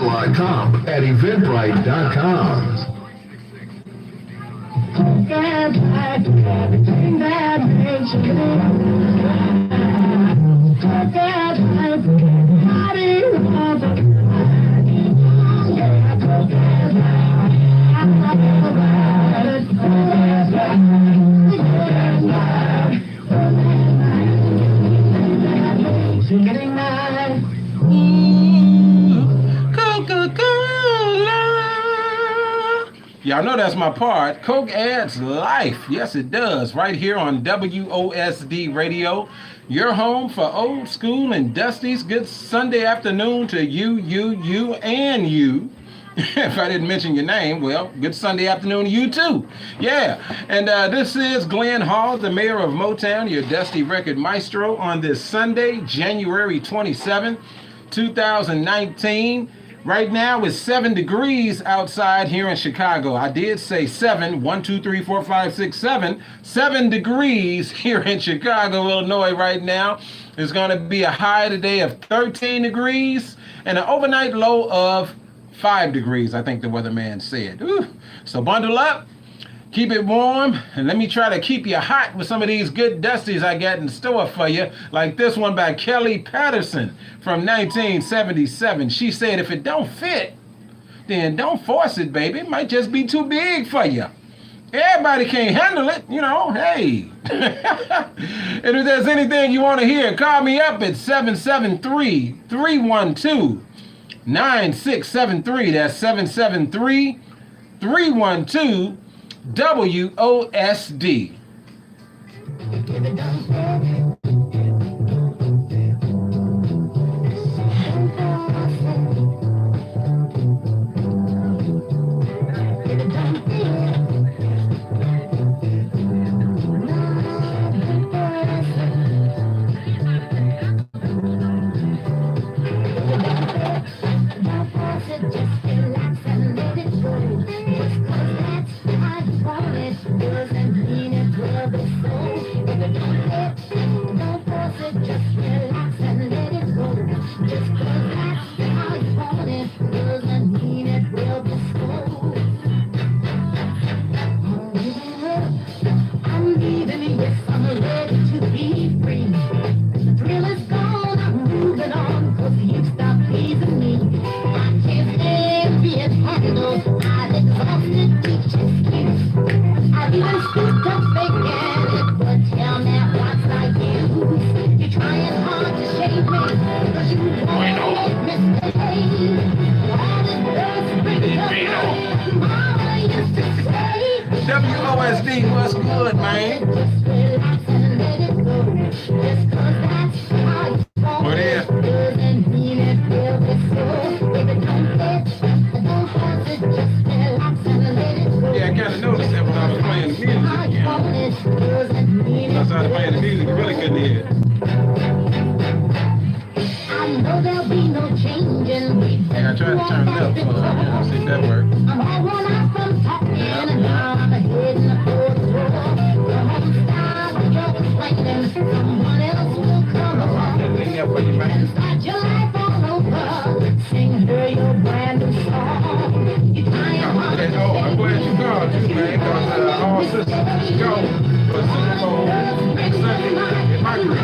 at eventbrite.com. Y'all know that's my part. Coke adds life. Yes, it does. Right here on WOSD Radio. Your home for old school and Dusty's. Good Sunday afternoon to you, and you. If I didn't mention your name, well, good Sunday afternoon to you too. Yeah, and this is Glynn Hall, the mayor of Motown, your Dusty Record Maestro, on this Sunday, January 27th, 2019. Right now it's 7 degrees outside here in Chicago. I did say 7, 1, 2, 3, 4, 5, 6, 7. 7 degrees here in Chicago, Illinois right now. It's going to be a high today of 13 degrees and an overnight low of 5 degrees, I think the weatherman said. Ooh. So bundle up, keep it warm, and let me try to keep you hot with some of these good dusties I got in store for you, like this one by Kelly Patterson from 1977. She said, if it don't fit, then don't force it, baby. It might just be too big for you. Everybody can't handle it, you know, hey. And if there's anything you want to hear, call me up at 773-312-9673. That's 773-312 WOSD. WOSD, what's good, man? What is? Yeah, I kind of noticed that when I was playing the music. When I started playing the music, you really couldn't hear it. Hey, I tried to turn it up, see if that worked. I'm glad you called too, man, because all systems go for Super Bowl next Sunday in my group.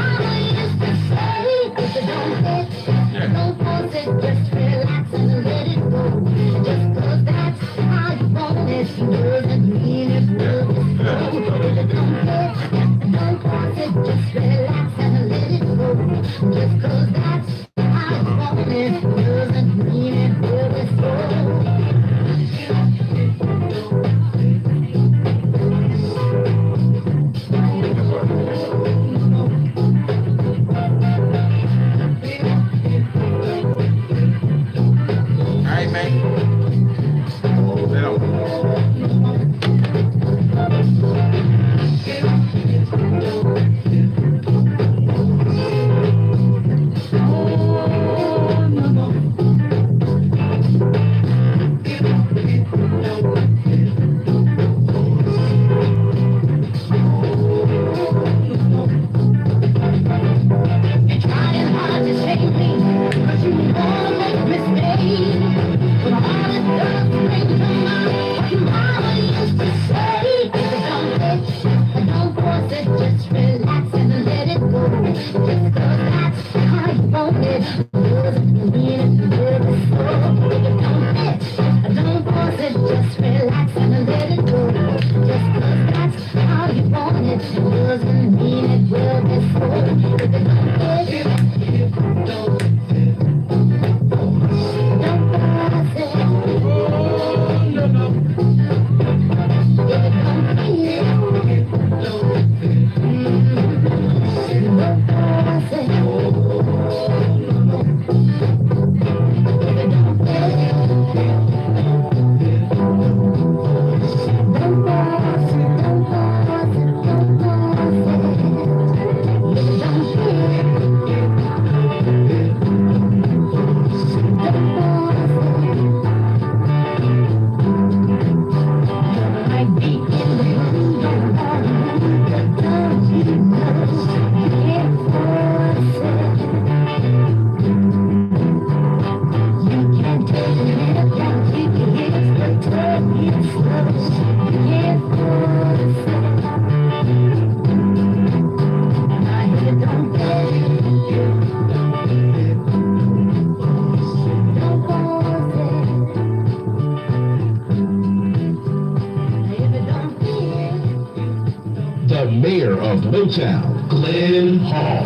of Motown, Glynn Hall.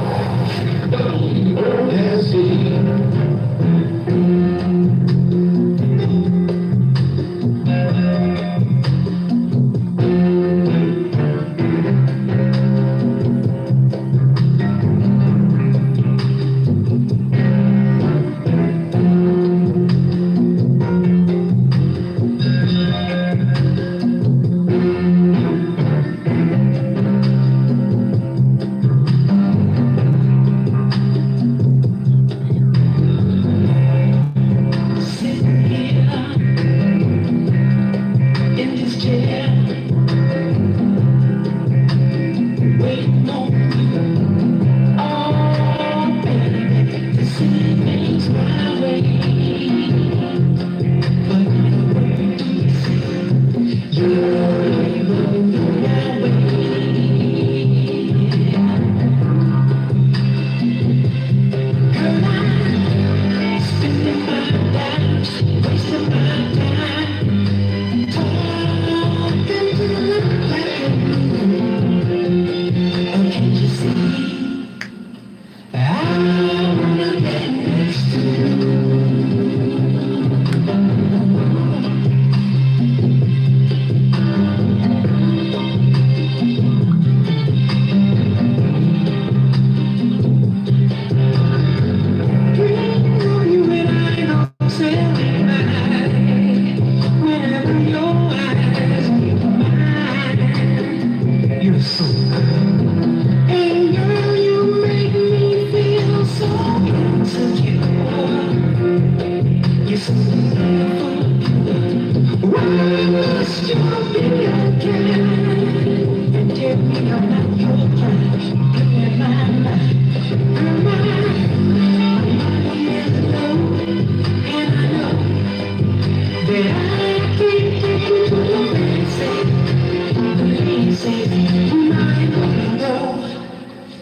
WOSC.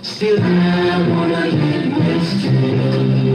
Still, I wanna get next to you.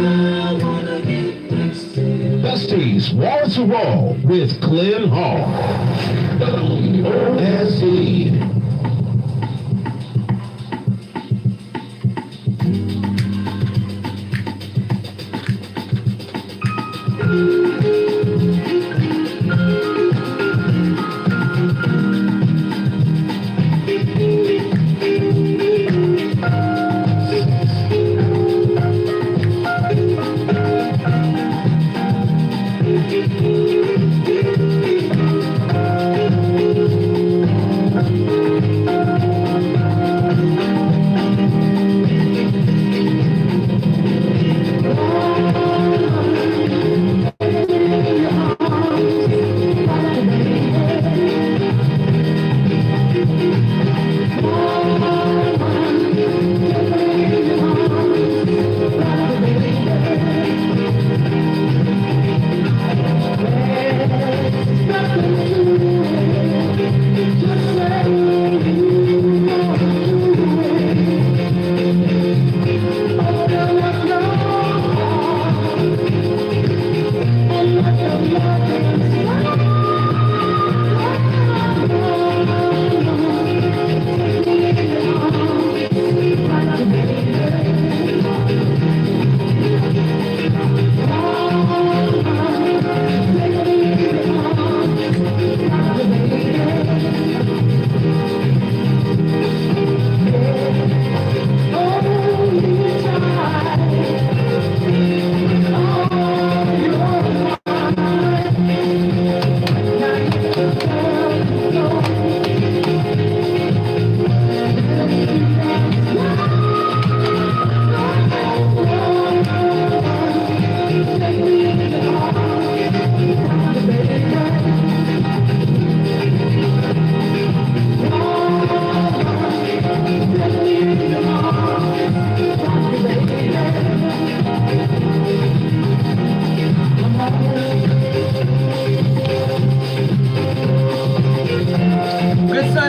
I wanna get next to Besties, Wall to Wall with Glynn Hall. WOSC.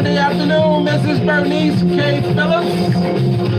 Sunday afternoon, Mrs. Bernice K. Phillips.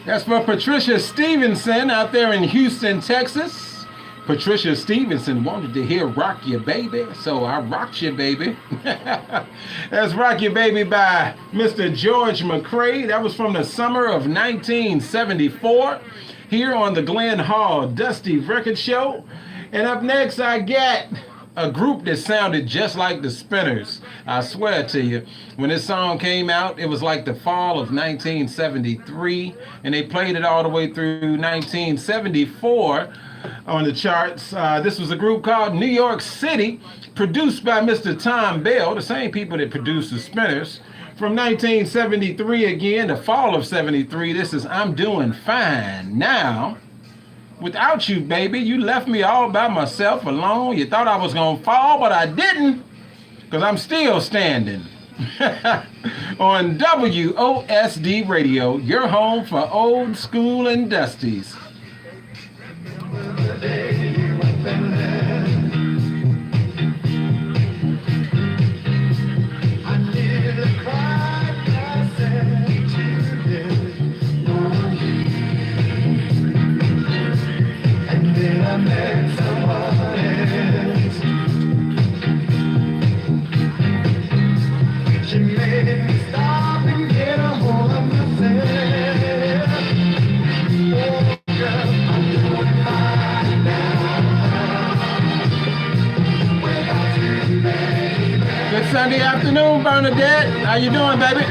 That's for Patricia Stevenson out there in Houston, Texas. Patricia Stevenson wanted to hear Rock Your Baby, so I rocked you, baby. That's Rock Your Baby by Mr. George McCrae. That was from the summer of 1974 here on the Glynn Hall Dusty Record Show. And up next, I got a group that sounded just like the Spinners. I swear to you, when this song came out, it was like the fall of 1973, and they played it all the way through 1974 on the charts. This was a group called New York City, produced by Mr. Tom Bell, the same people that produced the Spinners. From 1973 again, the fall of 73, this is I'm Doing Fine Now. Without you, baby, you left me all by myself alone. You thought I was gonna fall, but I didn't, because I'm still standing. On WOSD Radio, your home for old school and dusties. afternoon, Bernadette. How you doing, baby?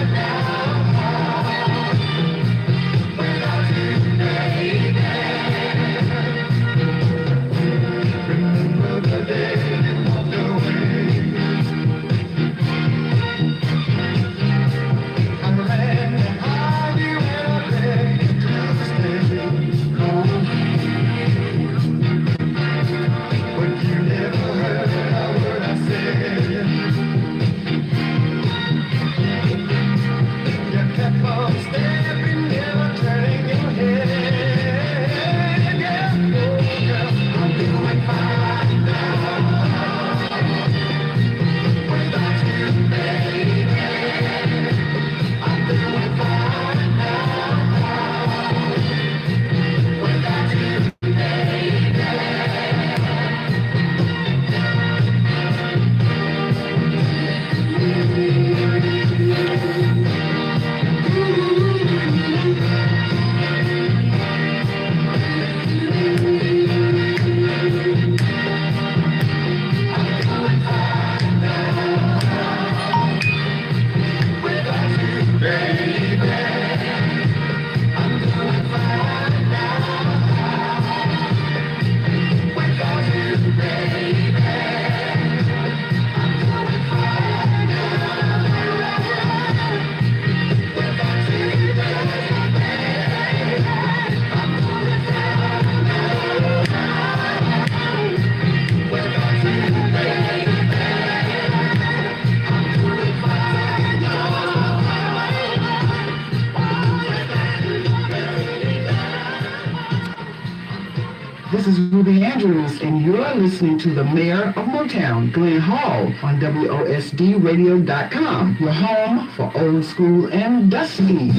This is Ruby Andrews, and you're listening to the Mayor of Motown, Glynn Hall, on WOSDRadio.com, your home for old school and dusties.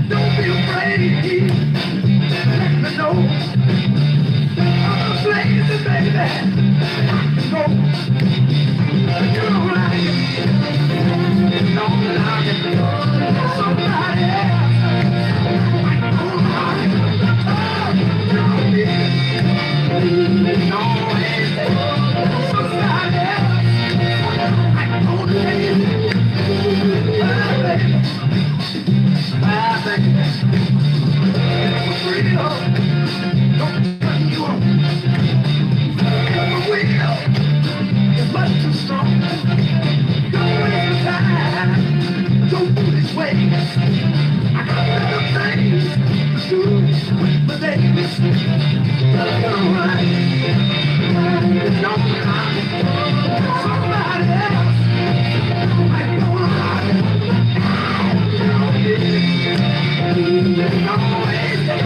Don't be afraid. No, I'm blazing, baby. No, you don't like it. Don't like it. Somebody else. Don't like it. Don't be. No, somebody else. Don't take it. Bye, baby. Real. Don't turn you on. The wheel is much too strong. Don't waste time. Don't do this way. I got better things to do with my days. Don't run. Don't run. Somebody else might wanna run. Don't waste it.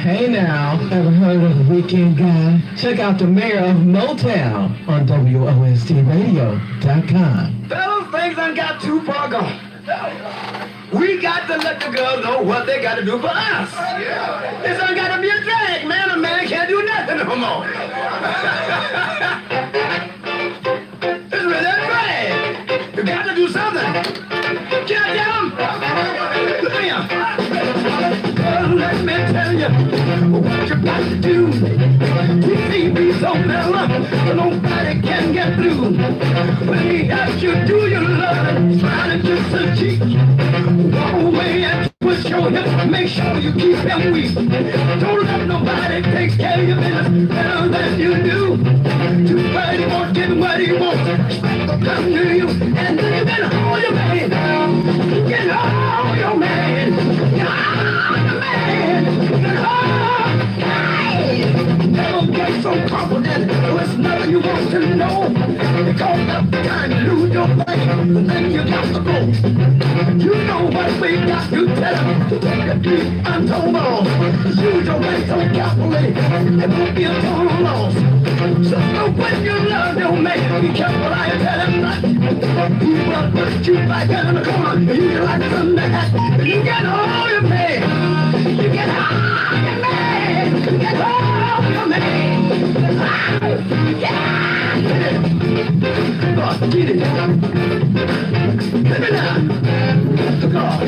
Hey now, ever heard of the Weekend Guy? Check out the Mayor of Motown on WOSDRadio.com. Fellas, things done got too far gone. We got to let the girls know what they got to do for us. This done got to be a drag, man. A man can't do nothing no more. It's really a drag. You got to do something. Can I tell them? Look here. Well, let me tell you what you got to do. You see me so mellow, nobody can get through. When he asks you, do you love it? Smile and kiss the cheek. Walk away and twist your hip. Make sure you keep him weak. Don't let nobody take Do what he wants, give him what he wants. Come to you, and then you can hold your man. You can hold your man. Hold your man. You can hold. Never get so confident. There's nothing you want to know. Because of the time you lose your way, then you got to go. You know what we got to tell him. To take a deep untold loss. Use your way so carefully. It won't be a total loss. So when you love your man, be careful how you tell him that. He will put you back in the corner. You can like some that. You can hold your man. You can hold your man. You can hold your man. Yeah. God, get it. Give it up. To God.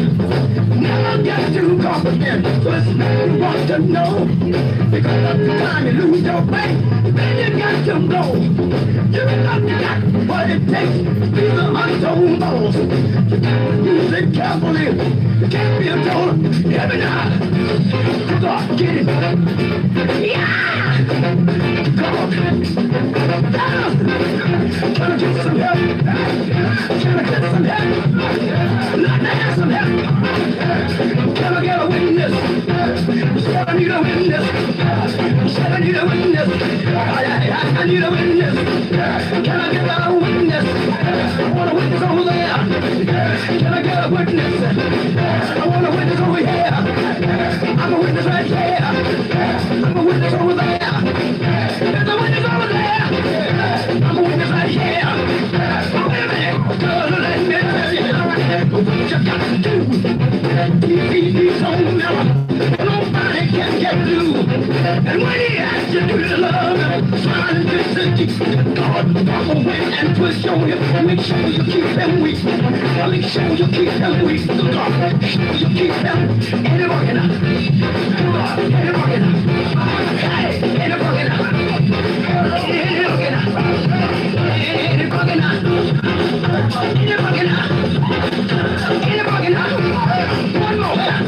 Never get too confident. First man you want to know. Because of the time you lose your faith, then you got to know. You got what it takes. Be the untold boss. You got to use it carefully. You can't be a total. Give it up. To God, get it. Yeah. God. Can I get some help? Can I get some help? Let me have some help. Can I get a witness? Said I need a witness. Said I need a witness. I need a witness. Can I get a witness? I want a witness over there. Can I get a witness? I want a witness over here. I'm a witness right here. I'm a witness over there. There's a witness over there. I'm a witness right here. Oh, wait a minute. Girl, let me tell you what you got to do. He's on never. Nobody can get through. And when he asks you to love him, smile and kiss and keep God, walk away and twist your hip. Make sure you keep him weak. Make sure you keep him weak. God, make sure you keep him. Ain't it working out? God, ain't it working out? Hey, ain't it working out? Ain't it working out? Ain't it working out? Ain't it working out? Ain't it working out? One more time.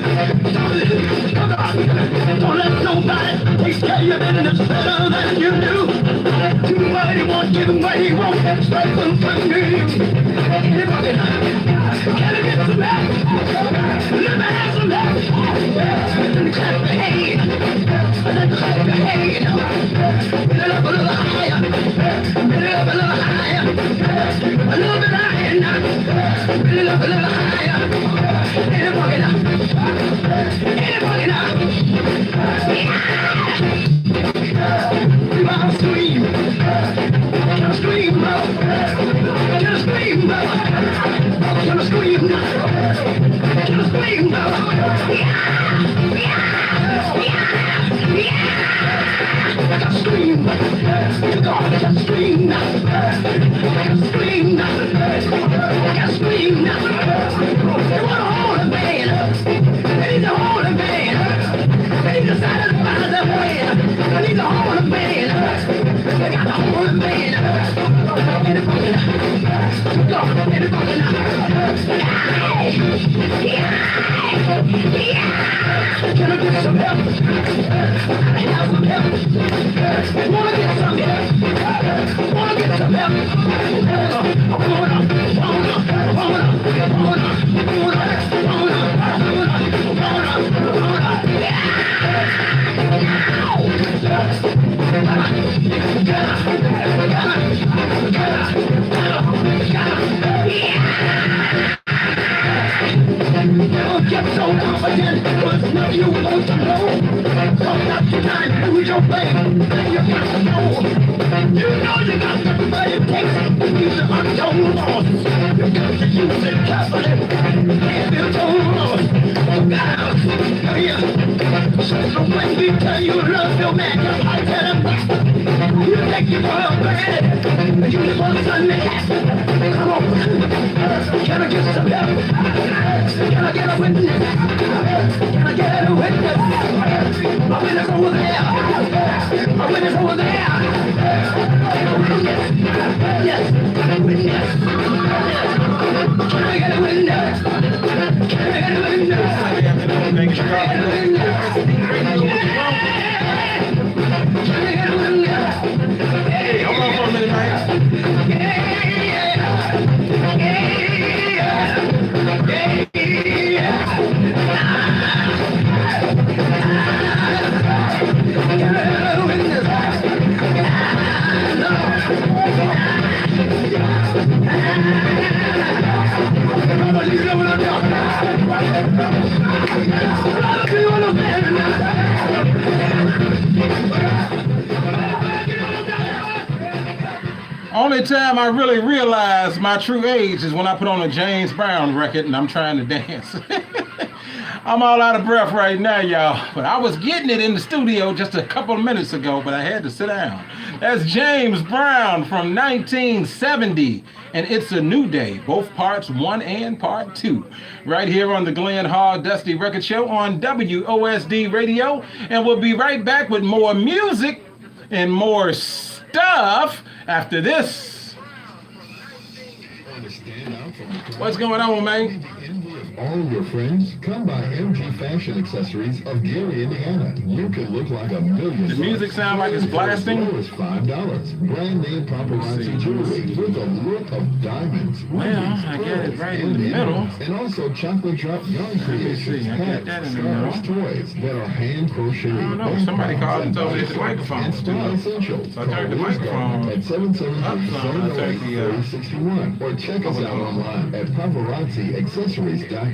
Don't let nobody take care of your business better than you do. Do what he wants, give him what he wants. Strike them from you. Anybody now? Can I get some help? Let me have some help. Let me clap your hand. Let me clap your hand. Get it up a little higher. Get it up a little higher. A little bit higher now. Get it up a little higher. Anybody now? Anybody now? I'll scream. Can I scream, brother? Can I scream, brother? Can I scream now? Can I scream, brother? I can scream. To God, I can scream now. I can scream now. I can scream now. They want to hold a man. They need to hold a man. They need to satisfy their man. They need to hold a man. They got to hold a man. Get it fucking God, get it fucking Can I get some help? I have some help. Wanna get some help? Wanna get some help? Don't get so confident, there's nothing you want to know. Don't stop your time, lose your way, then you got to know. You know you got to do what it takes to use the untold loss. You got to use it carefully, can't be a total loss. God, here. So when we tell you love your man, just like tell him you take your oil granted, you live on Sunday. Come on, can I get some help? Can I get a witness? Can I get a witness? My witness over there. My witness over there. Yes, witness. Can I get a witness? Can I get a witness? Can I get a witness? Hey, hold on for Only time I really realize my true age is when I put on a James Brown record and I'm trying to dance. I'm all out of breath right now, y'all. But I was getting it in the studio just a couple of minutes ago, but I had to sit down. That's James Brown from 1970. And It's a New Day, both parts 1 and part 2. Right here on the Glynn Hall Dusty Record Show on WOSD Radio. And we'll be right back with more music and more stuff after this. What's going on, man? All your friends, come by MG Fashion Accessories of Gary, Indiana. You can look like a million. The music sound like it's blasting. As low as $5. Brand name paparazzi jewelry with a look of diamonds. Well, I got it right in the middle. And also chocolate drop young creations, I got that in the middle. toys that are hand crocheted. I don't know. Somebody called and told me it's the microphone. And style essentials. So I turned the microphone at 773-708-3061 or check us out online at paparazziaccessories.com.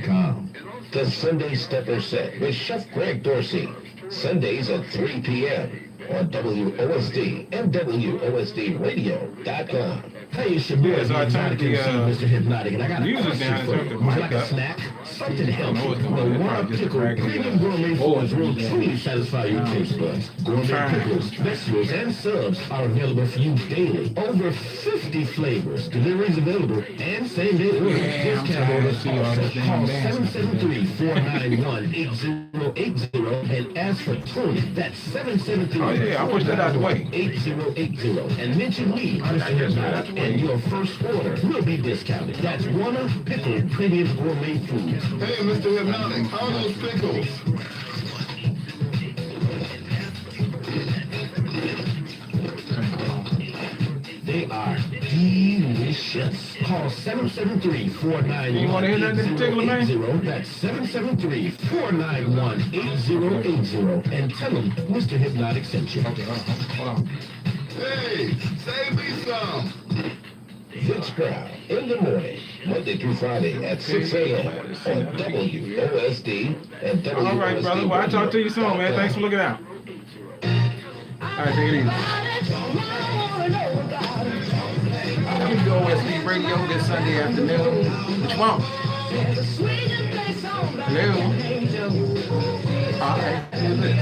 The Sunday Stepper Set with Chef Greg Dorsey. Sundays at 3 p.m. on WOSD and WOSDradio.com. Hey, it's your boy, Yeah, so I turned the Mr. Hypnotic, and I got a music question down, for turned you. the Would you mic like a up. snack? Something I healthy. know what's going The on. It's Wild probably just Pickle dragging Premium it. Gourmet Foods will truly satisfy your taste buds. Gourmet Trying. pickles, vegetables, and subs are available for you daily. Over 50 flavors. Deliveries available and same-day orders. Yeah, I'm Discount tired of orders seeing all also. this damn Call dancing. 773-491-8080 and ask for Tony. That's 773. Oh, yeah, I pushed that out the way. 8080 and mention me, Mr. Hypnotic, and your first order will be discounted. That's one of Pickle Premium Gourmet Foods. Hey, Mr. Hypnotic, how are those pickles? They are delicious. Call 773-491-8080. You wanna hear that in particular, man? That's 773-491-8080. And tell them Mr. Hypnotic sent you. Okay, hold on. Hey, save me some. Vince Brown in the morning, Monday through Friday at 6 a.m. on WOSD and WOSD. All right, brother. Well, I'll talk to you soon, man. Thanks for looking out. All right, take it easy. WOSD Radio this Sunday afternoon. What you want? Hello? All right. Who's this?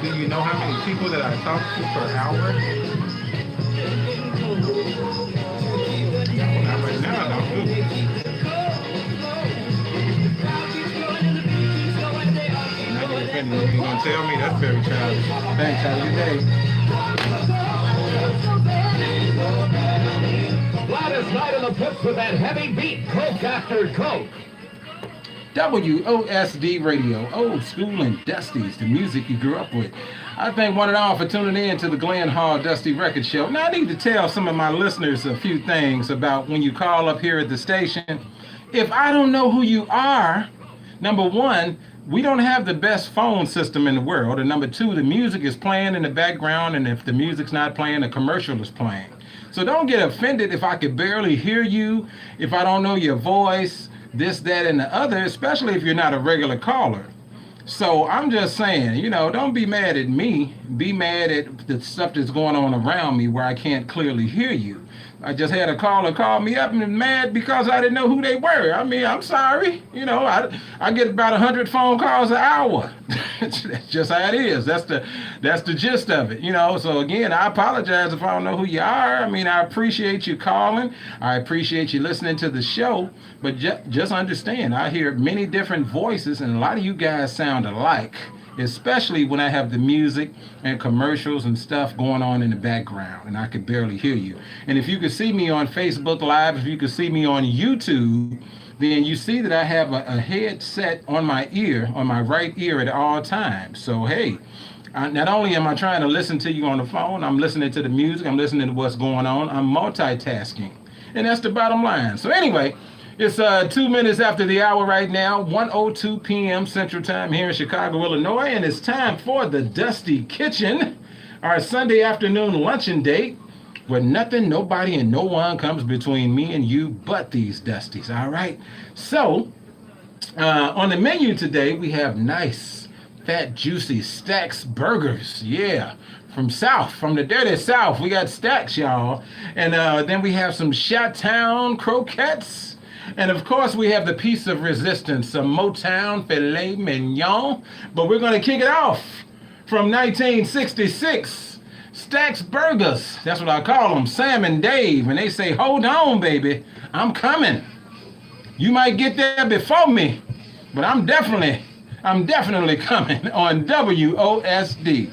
Do you know how many people that I talk to per hour? Not right now, I don't. Now you're gonna tell me that's very childish. Thanks, have a good day. Gladys Knight in the pits with that heavy beat, Coke after Coke. WOSD Radio, old school and Dusty's, the music you grew up with. I thank one and all for tuning in to the Glynn Hall Dusty Record Show. Now I need to tell some of my listeners a few things about when you call up here at the station. If I don't know who you are, number one, we don't have the best phone system in the world. And number two, the music is playing in the background, and if the music's not playing, a commercial is playing. So don't get offended if I could barely hear you, if I don't know your voice, this, that, and the other, especially if you're not a regular caller. So I'm just saying, don't be mad at me. Be mad at the stuff that's going on around me where I can't clearly hear you. I just had a caller call me up and mad because I didn't know who they were. I mean, I'm sorry. I get about 100 phone calls an hour. That's just how it is. That's the gist of it. So again, I apologize if I don't know who you are. I mean, I appreciate you calling. I appreciate you listening to the show. But just understand, I hear many different voices, and a lot of you guys sound alike. especially when I have the music and commercials and stuff going on in the background and I could barely hear you. And if you could see me on Facebook Live, if you could see me on YouTube, then you see that I have a headset on my ear, on my right ear at all times. So, hey, not only am I trying to listen to you on the phone, I'm listening to the music, I'm listening to what's going on, I'm multitasking. And that's the bottom line. So anyway, it's 2 minutes after the hour right now, 1:02 p.m. Central Time here in Chicago, Illinois, and it's time for the Dusty Kitchen, our Sunday afternoon luncheon date, where nothing, nobody, and no one comes between me and you but these Dusties, all right? So, on the menu today, we have nice, fat, juicy Stacks burgers, yeah. From the dirty South, we got Stacks, y'all. And then we have some Chi-Town croquettes. And of course, we have the piece of resistance, some Motown filet mignon. But we're going to kick it off from 1966. Stacks Burgers, that's what I call them, Sam and Dave. And they say, hold on, baby, I'm coming. You might get there before me, but I'm definitely coming on WOSD.